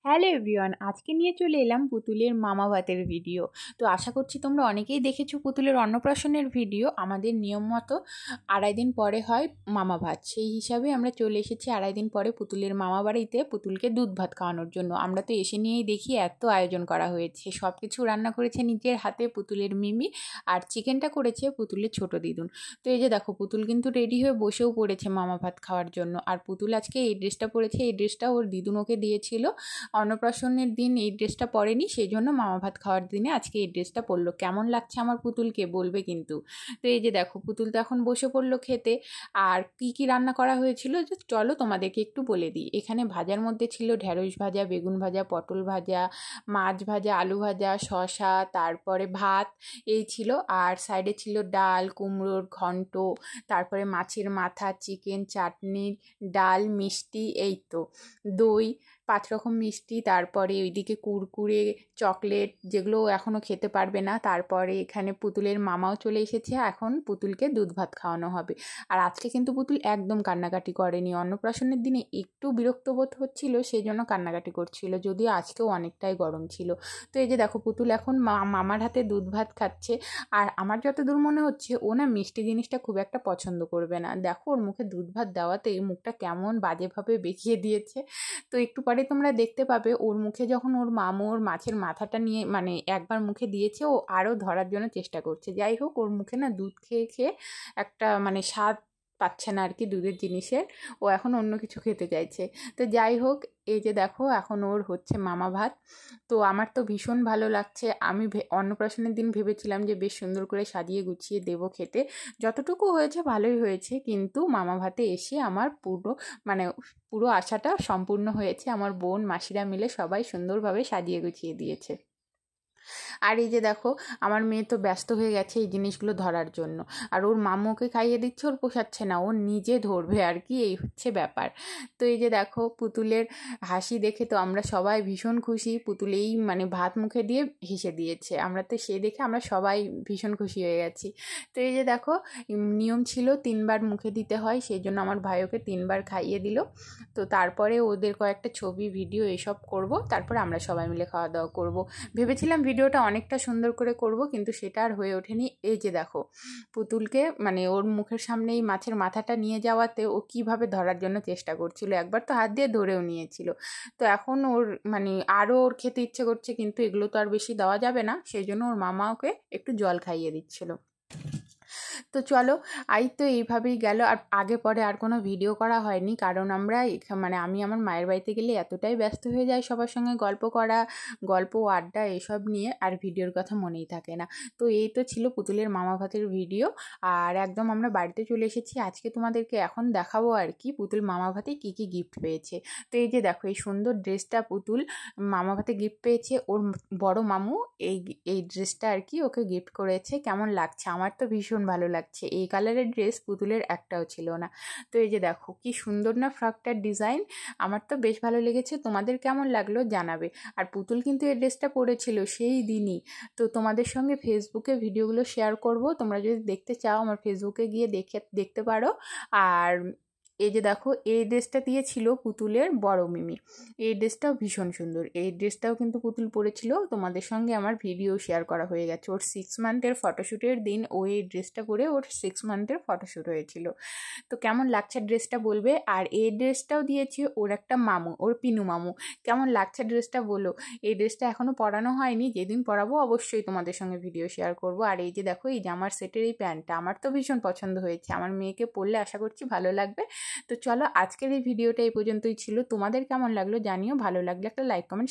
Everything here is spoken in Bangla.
হ্যালো এভরিওয়ান, আজকে নিয়ে চলে এলাম পুতুলের মামা ভাতের ভিডিও। তো আশা করছি তোমরা অনেকেই দেখেছো পুতুলের অন্নপ্রাশনের ভিডিও। আমাদের নিয়ম মতো 2.5 দিন পরে হয় মামা ভাত, সেই হিসাবে আমরা চলে এসেছি 2.5 দিন পরে পুতুলের মামা বাড়িতে পুতুলকে দুধ ভাত খাওয়ানোর জন্য। আমরা তো এসে নিয়েই দেখি এত আয়োজন করা হয়েছে, সব কিছু রান্না করেছে নিজের হাতে পুতুলের মিমি, আর চিকেনটা করেছে পুতুলের ছোট দিদুন। তো এই যে দেখো, পুতুল কিন্তু রেডি হয়ে বসেও পড়েছে মামা ভাত খাওয়ার জন্য। আর পুতুল আজকে এই ড্রেসটা পরেছে, এই ড্রেসটা ওর দিদুন ওকে দিয়েছিল। অন্নপ্রাশনের দিন এই ড্রেসটা পরেনি, সেই জন্য মামা ভাত খাওয়ার দিনে আজকে এই ড্রেসটা পরলো। কেমন লাগছে আমার পুতুলকে বলবে কিন্তু। তো এই যে দেখো, পুতুল তো এখন বসে পড়লো খেতে। আর কি কি রান্না করা হয়েছিল যে চলো তোমাদেরকে একটু বলে দিই। এখানে ভাজার মধ্যে ছিল ঢেঁড়স ভাজা, বেগুন ভাজা, পটল ভাজা, মাছ ভাজা, আলু ভাজা, শসা, তারপরে ভাত এই ছিল। আর সাইডে ছিল ডাল, কুমড়োর ঘন্ট, তারপরে মাছের মাথা, চিকেন, চাটনি, ডাল, মিষ্টি, এই তো দই, 5 রকম মিষ্টি, তারপরে ওইদিকে কুরকুরে, চকলেট, যেগুলো এখনও খেতে পারবে না। তারপরে এখানে পুতুলের মামাও চলে এসেছে, এখন পুতুলকে দুধ ভাত খাওয়ানো হবে। আর আজকে কিন্তু পুতুল একদম কান্নাকাটি করেনি। অন্নপ্রাশনের দিনে একটু বিরক্ত বোধ হচ্ছিল, সেই জন্য কান্নাকাটি করছিল, যদিও আজকেও অনেকটাই গরম ছিল। তো এই যে দেখো, পুতুল এখন মামার হাতে দুধ ভাত খাচ্ছে। আর আমার যতদূর মনে হচ্ছে ও না মিষ্টি জিনিসটা খুব একটা পছন্দ করবে না। দেখো ওর মুখে দুধ ভাত দেওয়াতে মুখটা কেমন বাজেভাবে বেঁকিয়ে দিয়েছে। তো একটু পরে তোমরা দেখতে পাবে ওর মুখে যখন ওর মামু ওর মাছের মাথাটা নিয়ে মানে একবার মুখে দিয়েছে, ও আরও ধরার জন্য চেষ্টা করছে। যাই হোক, ওর মুখে না দুধ খেয়ে খেয়ে একটা মানে স্বাদ পাচ্ছে না আর কি দুধের জিনিসের, ও এখন অন্য কিছু খেতে চাইছে। তো যাই হোক, এই যে দেখো এখন ওর হচ্ছে মামা ভাত। তো আমার তো ভীষণ ভালো লাগছে। আমি অন্নপ্রাশনের দিন ভেবেছিলাম যে বেশ সুন্দর করে সাজিয়ে গুছিয়ে দেবো খেতে, যতটুকু হয়েছে ভালোই হয়েছে, কিন্তু মামা ভাতে এসে আমার মানে পুরো আশাটা সম্পূর্ণ হয়েছে। আমার বোন মাসিরা মিলে সবাই সুন্দরভাবে সাজিয়ে গুছিয়ে দিয়েছে। আর এই যে দেখো, আমার মেয়ে তো ব্যস্ত হয়ে গেছে এই জিনিসগুলো ধরার জন্য। আর ওর মামুকে খাইয়ে দিচ্ছে, ওর পোষাচ্ছে না, ও নিজে ধরবে আর কি, এই হচ্ছে ব্যাপার। তো এই যে দেখো, পুতুলের হাসি দেখে তো আমরা সবাই ভীষণ খুশি। পুতুল এই মানে ভাত মুখে দিয়ে হেসে দিয়েছে, আমরা তো সে দেখে আমরা সবাই ভীষণ খুশি হয়ে গেছি। তো এই যে দেখো, নিয়ম ছিল 3বার মুখে দিতে হয়, সেই জন্য আমার ভাই ওকে 3বার খাইয়ে দিল। তো তারপরে ওদের কয়েকটা ছবি ভিডিও এসব করব, তারপর আমরা সবাই মিলে খাওয়া দাওয়া করব। ভেবেছিলাম ভিডিওটা অনেকটা সুন্দর করে করব, কিন্তু সেটা আর হয়ে ওঠেনি। এই যে দেখো, পুতুলকে মানে ওর মুখের সামনেই মাছের মাথাটা নিয়ে যাওয়াতে ও কিভাবে ধরার জন্য চেষ্টা করছিল, একবার তো হাত দিয়ে ধরেও নিয়েছিল। তো এখন ওর মানে আরও ওর খেতে ইচ্ছে করছে, কিন্তু এগুলো তো আর বেশি দেওয়া যাবে না, সেই জন্য ওর মামা ওকে একটু জল খাইয়ে দিচ্ছিল। তো চলো, তো এইভাবেই গেল। আর আগে পরে আর কোনো ভিডিও করা হয়নি, কারণ আমরা মানে আমি আমার মায়ের বাড়িতে গেলে এতটাই ব্যস্ত হয়ে যাই সবার সঙ্গে গল্প করা, গল্প আড্ডা এসব নিয়ে, আর ভিডিওর কথা মনেই থাকে না। তো এই তো ছিল পুতুলের মামা ভাতের ভিডিও। আর একদম আমরা বাড়িতে চলে এসেছি। আজকে তোমাদেরকে এখন দেখাবো আর কি পুতুল মামা ভাতে কী কী গিফট পেয়েছে। তো এই যে দেখো, এই সুন্দর ড্রেসটা পুতুল মামা ভাতে গিফট পেয়েছে। ওর বড় মামু এই এই ড্রেসটা আর কি ওকে গিফট করেছে। কেমন লাগছে? আমার তো ভীষণ ভালো লাগছে। এই কালারের ড্রেস পুতুলের একটাও ছিল না। তো এই যে দেখো, কি সুন্দর না ফ্রকটার ডিজাইন, আমার তো বেশ ভালো লেগেছে। তোমাদের কেমন লাগলো জানাবে। আর পুতুল কিন্তু এই ড্রেসটা পরেছিল সেই দিনই। তো তোমাদের সঙ্গে ফেসবুকে ভিডিওগুলো শেয়ার করব, তোমরা যদি দেখতে চাও আমার ফেসবুকে গিয়ে দেখতে পারো। আর এই যে দেখো, এই ড্রেসটা দিয়েছিল পুতুলের বড় মিমি। এই ড্রেসটাও ভীষণ সুন্দর, এই ড্রেসটাও কিন্তু পুতুল পরেছিল। তোমাদের সঙ্গে আমার ভিডিও শেয়ার করা হয়ে গেছে। ওর 6 মান্থের ফটোশ্যুটের দিন ও এই ড্রেসটা পরে ওর 6 মান্থের ফটোশ্যুট হয়েছিল। তো কেমন লাগছে ড্রেসটা বলবে। আর এই ড্রেসটাও দিয়েছে ওর একটা মামু, ওর পিনু মামু। কেমন লাগছে ড্রেসটা বলো। এই ড্রেসটা এখনও পরানো হয়নি, যেদিন পরাবো অবশ্যই তোমাদের সঙ্গে ভিডিও শেয়ার করব। আর এই যে দেখো, এই জামার সেটের এই প্যান্টটা আমার তো ভীষণ পছন্দ হয়েছে, আমার মেয়েকে পরলে আশা করছি ভালো লাগবে। তো চলো, আজকের এই ভিডিওটা এই পর্যন্তই ছিল। তোমাদের কেমন লাগলো জানিও, ভালো লাগলে একটা লাইক কমেন্ট